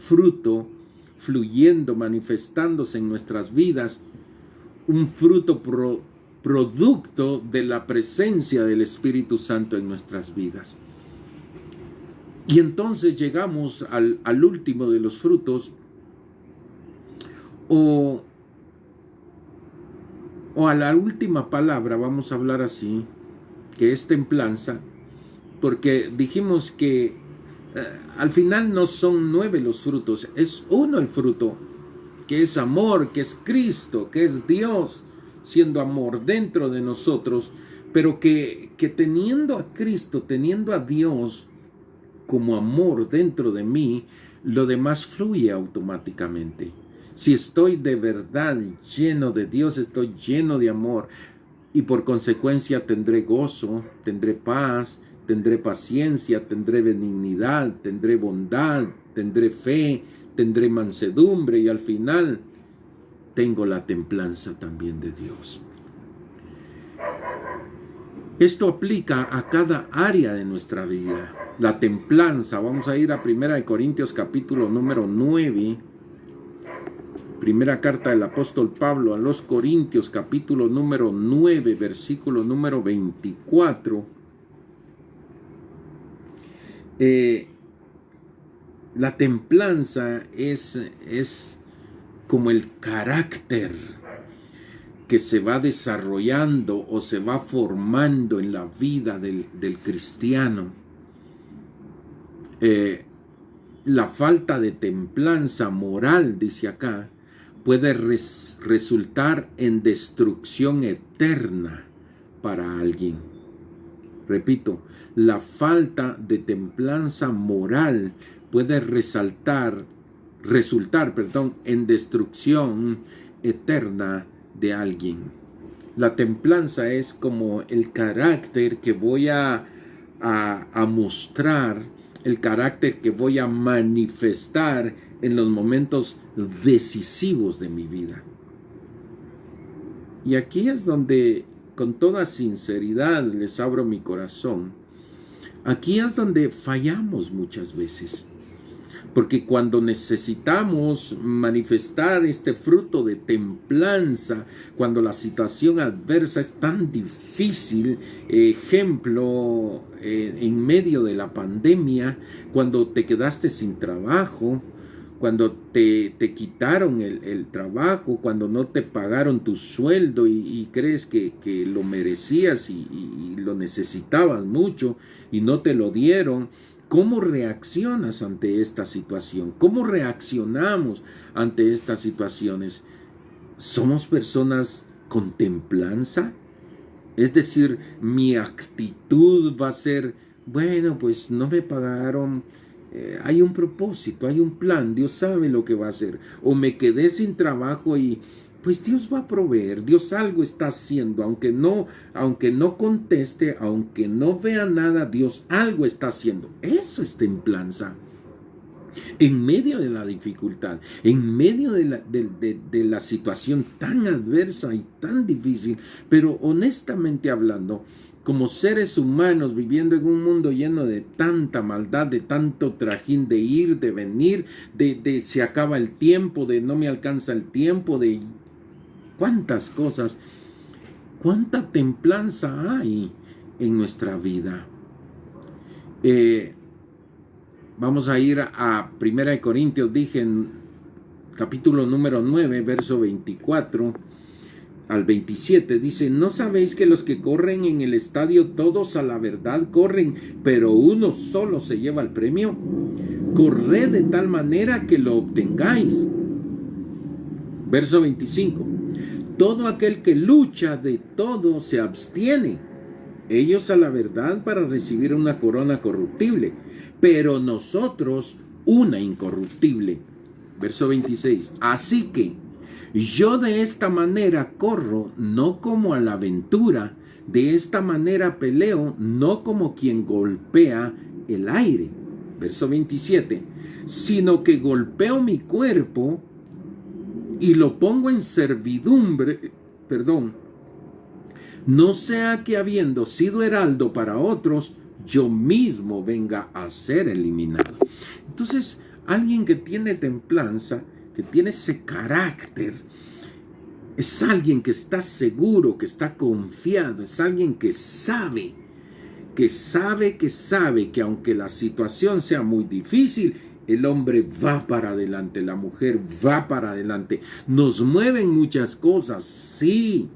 fruto fluyendo, manifestándose en nuestras vidas, un fruto producto de la presencia del Espíritu Santo en nuestras vidas. Y entonces llegamos al último de los frutos, o a la última palabra, vamos a hablar así, que es templanza, porque dijimos que al final no son 9 los frutos, es uno el fruto, que es amor, que es Cristo, que es Dios siendo amor dentro de nosotros, pero que teniendo a Cristo, teniendo a Dios como amor dentro de mí, lo demás fluye automáticamente. Si estoy de verdad lleno de Dios, estoy lleno de amor, y por consecuencia tendré gozo, tendré paz, tendré paciencia, tendré benignidad, tendré bondad, tendré fe, tendré mansedumbre, y al final tengo la templanza también de Dios. Esto aplica a cada área de nuestra vida. La templanza, vamos a ir a 1 Corintios capítulo número 9, primera carta del apóstol Pablo a los Corintios capítulo número 9, versículo número 24. La templanza es como el carácter que se va desarrollando o se va formando en la vida del cristiano. La falta de templanza moral, dice acá, puede resultar en destrucción eterna para alguien. Repito, la falta de templanza moral puede resultar en destrucción eterna de alguien. La templanza es como el carácter que voy a mostrar, el carácter que voy a manifestar en los momentos decisivos de mi vida. Y aquí es donde, con toda sinceridad, les abro mi corazón. Aquí es donde fallamos muchas veces. Porque cuando necesitamos manifestar este fruto de templanza, cuando la situación adversa es tan difícil, ejemplo, en medio de la pandemia, cuando te quedaste sin trabajo, cuando te quitaron el trabajo, cuando no te pagaron tu sueldo y crees que lo merecías y lo necesitabas mucho y no te lo dieron. ¿Cómo reaccionas ante esta situación? ¿Cómo reaccionamos ante estas situaciones? ¿Somos personas con templanza? Es decir, mi actitud va a ser, bueno, pues no me pagaron, hay un propósito, hay un plan, Dios sabe lo que va a hacer. O me quedé sin trabajo y pues Dios va a proveer, Dios algo está haciendo, aunque no conteste, aunque no vea nada, Dios algo está haciendo. Eso es templanza. En medio de la dificultad, en medio de la situación tan adversa y tan difícil, pero honestamente hablando, como seres humanos viviendo en un mundo lleno de tanta maldad, de tanto trajín, de ir, de venir, de se acaba el tiempo, de no me alcanza el tiempo, de cuántas cosas, cuánta templanza hay en nuestra vida. Vamos a ir a 1 Corintios, dije en capítulo número 9, verso 24 al 27, dice: ¿no sabéis que los que corren en el estadio todos a la verdad corren, pero uno solo se lleva el premio? Corred de tal manera que lo obtengáis. Verso 25. Todo aquel que lucha de todo se abstiene, ellos a la verdad para recibir una corona corruptible, pero nosotros una incorruptible. Verso 26. Así que yo de esta manera corro, no como a la aventura, De esta manera peleo, no como quien golpea el aire. Verso 27. Sino que golpeo mi cuerpo y lo pongo en servidumbre, no sea que habiendo sido heraldo para otros, yo mismo venga a ser eliminado. Entonces, alguien que tiene templanza, que tiene ese carácter, es alguien que está seguro, que está confiado, es alguien que sabe que aunque la situación sea muy difícil, el hombre va para adelante, la mujer va para adelante. Nos mueven muchas cosas, sí.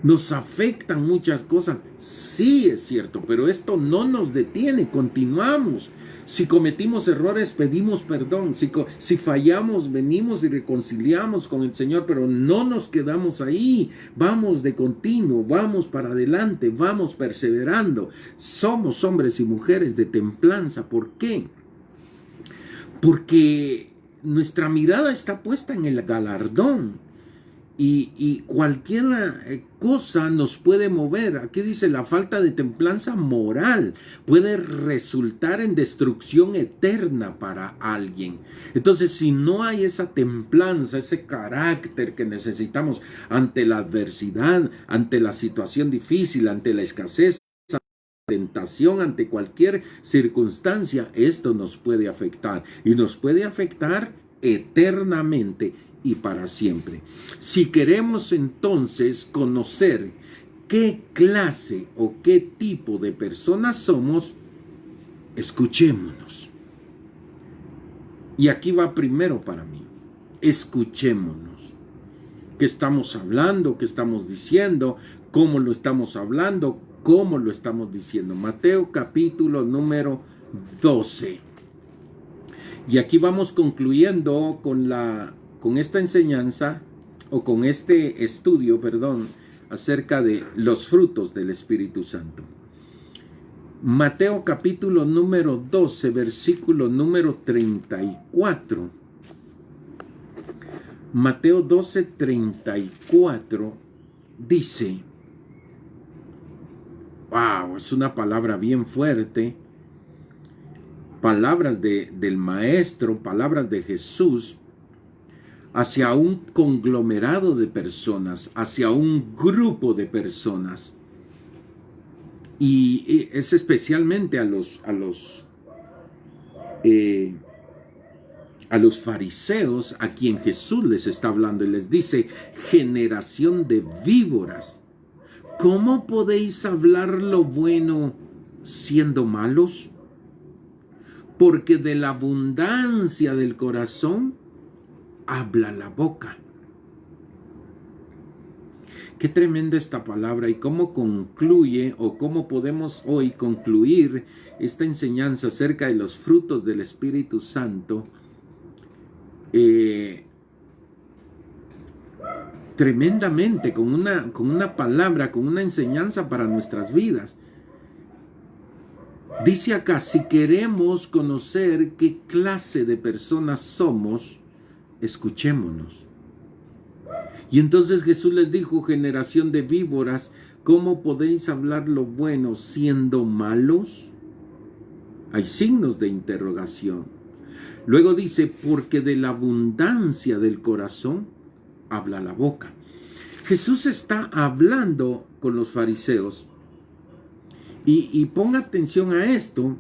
Nos afectan muchas cosas, sí es cierto, pero esto no nos detiene, continuamos. Si cometimos errores, pedimos perdón. Si fallamos, venimos y reconciliamos con el Señor, pero no nos quedamos ahí. Vamos de continuo, vamos para adelante, vamos perseverando. Somos hombres y mujeres de templanza. ¿Por qué? Porque nuestra mirada está puesta en el galardón. Y cualquier cosa nos puede mover. Aquí dice, la falta de templanza moral puede resultar en destrucción eterna para alguien. Entonces, si no hay esa templanza, ese carácter que necesitamos ante la adversidad, ante la situación difícil, ante la escasez, tentación, ante cualquier circunstancia, esto nos puede afectar. Y nos puede afectar eternamente y para siempre. Si queremos entonces conocer qué clase o qué tipo de personas somos, escuchémonos. Y aquí va primero para mí, escuchémonos. ¿Qué estamos hablando? ¿Qué estamos diciendo? ¿Cómo lo estamos hablando? ¿Cómo lo estamos diciendo? Mateo capítulo número 12. Y aquí vamos concluyendo con esta enseñanza, o con este estudio, acerca de los frutos del Espíritu Santo. Mateo capítulo número 12, versículo número 34. Mateo 12, 34 dice, wow, es una palabra bien fuerte, palabras del Maestro, palabras de Jesús, hacia un conglomerado de personas, hacia un grupo de personas. Y es especialmente a los fariseos a quien Jesús les está hablando y les dice, generación de víboras, ¿cómo podéis hablar lo bueno siendo malos? Porque de la abundancia del corazón habla la boca. Qué tremenda esta palabra, y cómo concluye, o cómo podemos hoy concluir esta enseñanza acerca de los frutos del Espíritu Santo. Tremendamente, con una palabra, con una enseñanza para nuestras vidas. Dice acá, si queremos conocer qué clase de personas somos, escuchémonos. Y entonces Jesús les dijo, generación de víboras, ¿cómo podéis hablar lo bueno siendo malos? Hay signos de interrogación. Luego dice, porque de la abundancia del corazón habla la boca. Jesús está hablando con los fariseos. Y ponga atención a esto.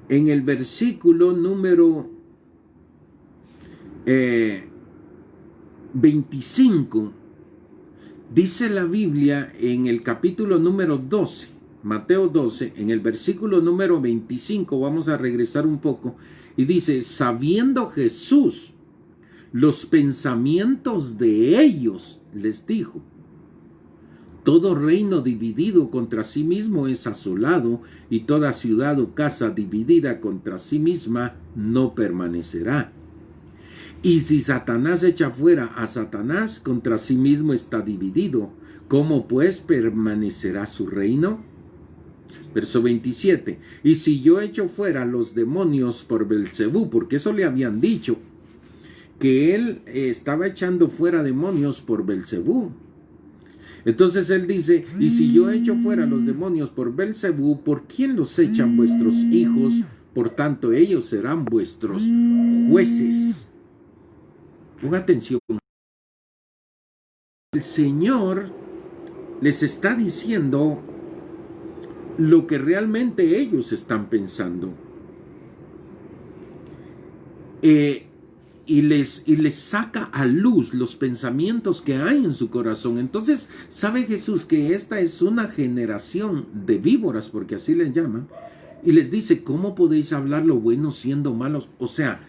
En el versículo número 25, dice la Biblia en el capítulo número 12, Mateo 12, en el versículo número 25, vamos a regresar un poco, y dice, sabiendo Jesús los pensamientos de ellos, les dijo, todo reino dividido contra sí mismo es asolado, y toda ciudad o casa dividida contra sí misma no permanecerá. Y si Satanás echa fuera a Satanás, contra sí mismo está dividido. ¿Cómo pues permanecerá su reino? Verso 27. Y si yo echo fuera los demonios por Belcebú, porque eso le habían dicho, que él estaba echando fuera demonios por Belcebú. Entonces él dice, y si yo echo fuera los demonios por Belcebú, ¿por quién los echan vuestros hijos? Por tanto, ellos serán vuestros jueces. Ponga atención. El Señor les está diciendo lo que realmente ellos están pensando. Y les saca a luz los pensamientos que hay en su corazón. Entonces, sabe Jesús que esta es una generación de víboras, porque así les llaman, y les dice, ¿cómo podéis hablar lo bueno siendo malos? O sea,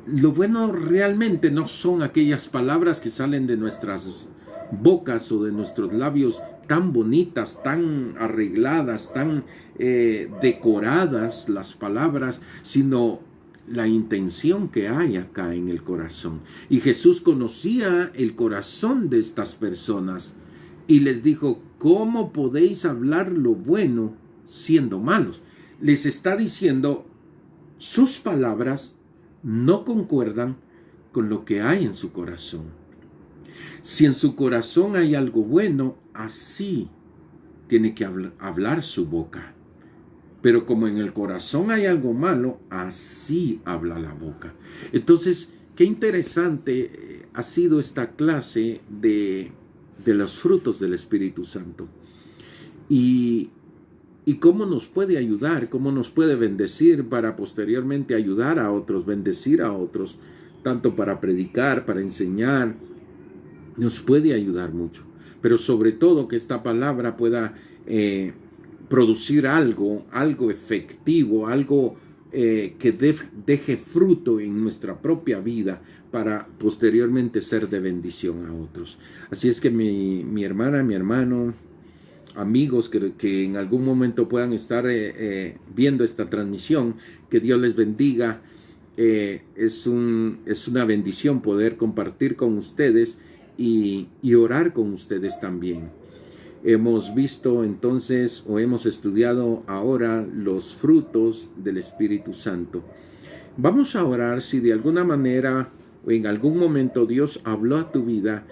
lo bueno realmente no son aquellas palabras que salen de nuestras bocas o de nuestros labios tan bonitas, tan arregladas, tan decoradas las palabras, sino la intención que hay acá en el corazón. Y Jesús conocía el corazón de estas personas y les dijo, ¿cómo podéis hablar lo bueno siendo malos? Les está diciendo, sus palabras no concuerdan con lo que hay en su corazón. Si en su corazón hay algo bueno, así tiene que hablar su boca. Pero como en el corazón hay algo malo, así habla la boca. Entonces, qué interesante ha sido esta clase de los frutos del Espíritu Santo. Y cómo nos puede ayudar, cómo nos puede bendecir para posteriormente ayudar a otros, bendecir a otros, tanto para predicar, para enseñar, nos puede ayudar mucho. Pero sobre todo que esta palabra pueda producir algo efectivo, algo que deje fruto en nuestra propia vida para posteriormente ser de bendición a otros. Así es que mi hermana, mi hermano, amigos que en algún momento puedan estar viendo esta transmisión, que Dios les bendiga. Es una bendición poder compartir con ustedes y orar con ustedes también. Hemos visto entonces o hemos estudiado ahora los frutos del Espíritu Santo. Vamos a orar si de alguna manera o en algún momento Dios habló a tu vida.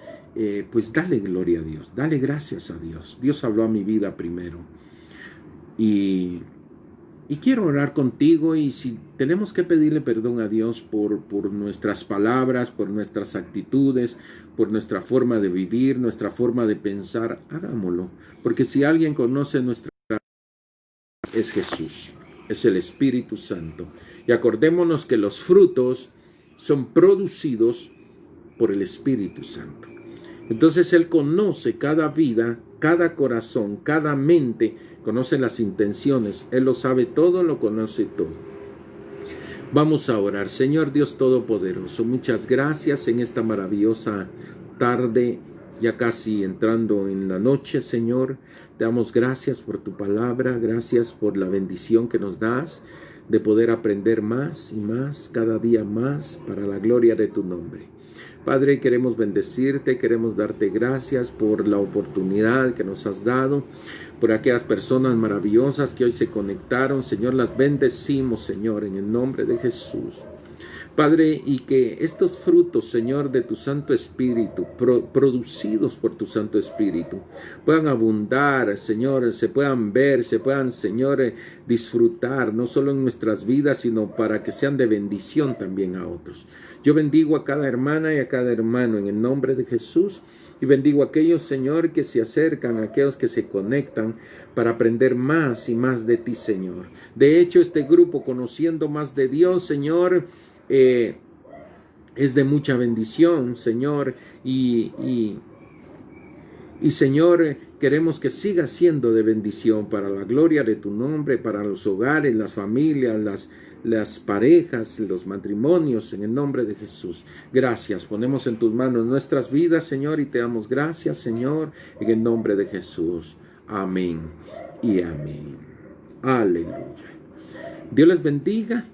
Pues dale gloria a Dios, dale gracias a Dios. Dios habló a mi vida primero. Y quiero orar contigo, y si tenemos que pedirle perdón a Dios por nuestras palabras, por nuestras actitudes, por nuestra forma de vivir, nuestra forma de pensar, hagámoslo. Porque si alguien conoce nuestra vida, es Jesús, es el Espíritu Santo. Y acordémonos que los frutos son producidos por el Espíritu Santo. Entonces Él conoce cada vida, cada corazón, cada mente, conoce las intenciones. Él lo sabe todo, lo conoce todo. Vamos a orar. Señor Dios Todopoderoso, muchas gracias en esta maravillosa tarde, ya casi entrando en la noche, Señor. Te damos gracias por tu palabra, gracias por la bendición que nos das de poder aprender más y más, cada día más, para la gloria de tu nombre. Padre, queremos bendecirte, queremos darte gracias por la oportunidad que nos has dado, por aquellas personas maravillosas que hoy se conectaron. Señor, las bendecimos, Señor, en el nombre de Jesús. Padre, y que estos frutos, Señor, de tu Santo Espíritu, producidos por tu Santo Espíritu, puedan abundar, Señor, se puedan ver, se puedan, Señor, disfrutar, no solo en nuestras vidas, sino para que sean de bendición también a otros. Yo bendigo a cada hermana y a cada hermano en el nombre de Jesús, y bendigo a aquellos, Señor, que se acercan, a aquellos que se conectan para aprender más y más de ti, Señor. De hecho, este grupo, conociendo más de Dios, Señor, es de mucha bendición, Señor, y Señor, queremos que siga siendo de bendición para la gloria de tu nombre, para los hogares, las familias, las parejas, los matrimonios, en el nombre de Jesús. Gracias, ponemos en tus manos nuestras vidas, Señor, y te damos gracias, Señor, en el nombre de Jesús. Amén y amén. Aleluya. Dios les bendiga.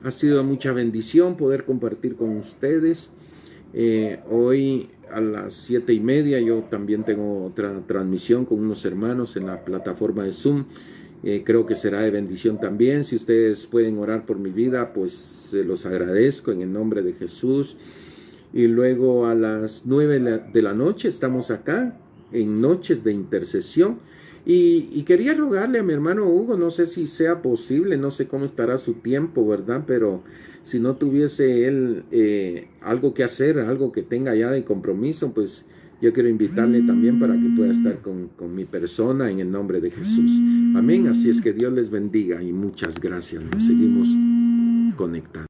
Ha sido mucha bendición poder compartir con ustedes. Hoy a las 7:30 yo también tengo otra transmisión con unos hermanos en la plataforma de Zoom. Creo que será de bendición también. Si ustedes pueden orar por mi vida, pues se los agradezco en el nombre de Jesús. Y luego a las 9 de la noche estamos acá en Noches de Intercesión. Y quería rogarle a mi hermano Hugo, no sé si sea posible, no sé cómo estará su tiempo, ¿verdad? Pero si no tuviese él algo que hacer, algo que tenga ya de compromiso, pues yo quiero invitarle también para que pueda estar con mi persona en el nombre de Jesús. Amén. Así es que Dios les bendiga y muchas gracias. Nos seguimos conectando.